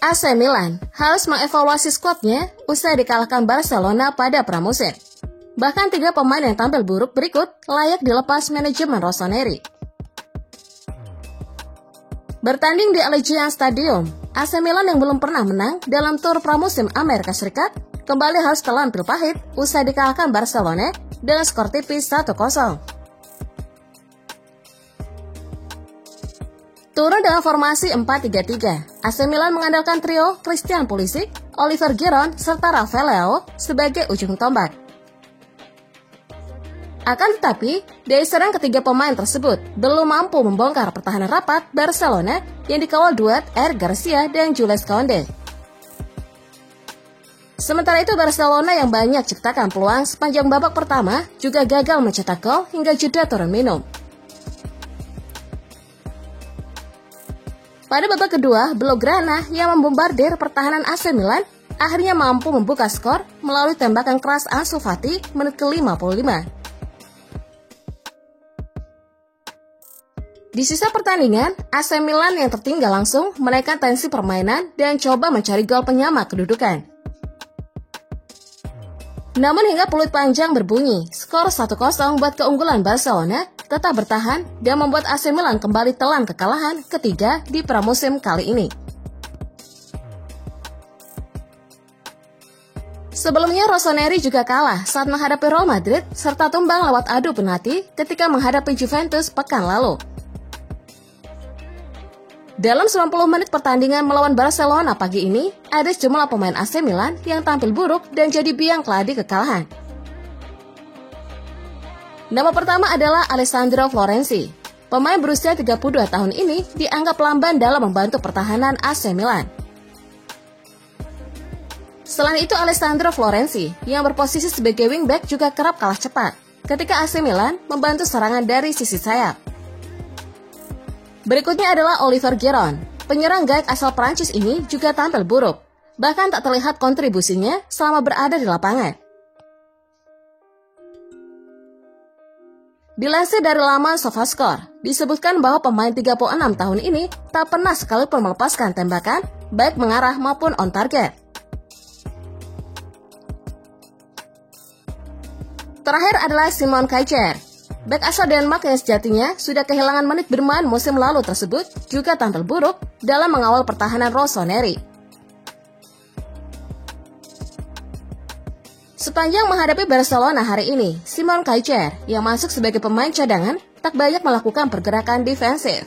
AC Milan harus mengevaluasi skuadnya usai dikalahkan Barcelona pada pramusim. Bahkan 3 pemain yang tampil buruk berikut layak dilepas manajemen Rossoneri. Bertanding di Allegiant Stadium, AC Milan yang belum pernah menang dalam tur pramusim Amerika Serikat kembali harus telan pil pahit usai dikalahkan Barcelona dengan skor tipis 1-0. Turun dengan formasi 4-3-3, AC Milan mengandalkan trio Christian Pulisic, Oliver Giroud, serta Rafael Leao sebagai ujung tombak. Akan tetapi, dari serang ketiga pemain tersebut belum mampu membongkar pertahanan rapat Barcelona yang dikawal duet Eric Garcia dan Jules Koundé. Sementara itu Barcelona yang banyak ciptakan peluang sepanjang babak pertama juga gagal mencetak gol hingga jeda turun minum. Pada babak kedua, Blaugrana yang membombardir pertahanan AC Milan akhirnya mampu membuka skor melalui tembakan keras Ansu Fati menit ke-55. Di sisa pertandingan, AC Milan yang tertinggal langsung menaikkan tensi permainan dan coba mencari gol penyama kedudukan. Namun hingga peluit panjang berbunyi, skor 1-0 buat keunggulan Barcelona tetap bertahan dan membuat AC Milan kembali telan kekalahan ketiga di pramusim kali ini. Sebelumnya Rossoneri juga kalah saat menghadapi Real Madrid serta tumbang lewat adu penalti ketika menghadapi Juventus pekan lalu. Dalam 90 menit pertandingan melawan Barcelona pagi ini, ada sejumlah pemain AC Milan yang tampil buruk dan jadi biang keladi kekalahan. Nama pertama adalah Alessandro Florenzi. Pemain berusia 32 tahun ini dianggap lamban dalam membantu pertahanan AC Milan. Selain itu Alessandro Florenzi yang berposisi sebagai wingback juga kerap kalah cepat ketika AC Milan membantu serangan dari sisi sayap. Berikutnya adalah Oliver Giroud. Penyerang gaek asal Prancis ini juga tampil buruk, bahkan tak terlihat kontribusinya selama berada di lapangan. Dilansir dari laman SofaScore, disebutkan bahwa pemain 36 tahun ini tak pernah sekalipun melepaskan tembakan, baik mengarah maupun on target. Terakhir adalah Simon Kjær. Bek asal Denmark yang sejatinya sudah kehilangan menit bermain musim lalu tersebut juga tampil buruk dalam mengawal pertahanan Rossoneri. Sepanjang menghadapi Barcelona hari ini, Simon Kjær yang masuk sebagai pemain cadangan tak banyak melakukan pergerakan defensif.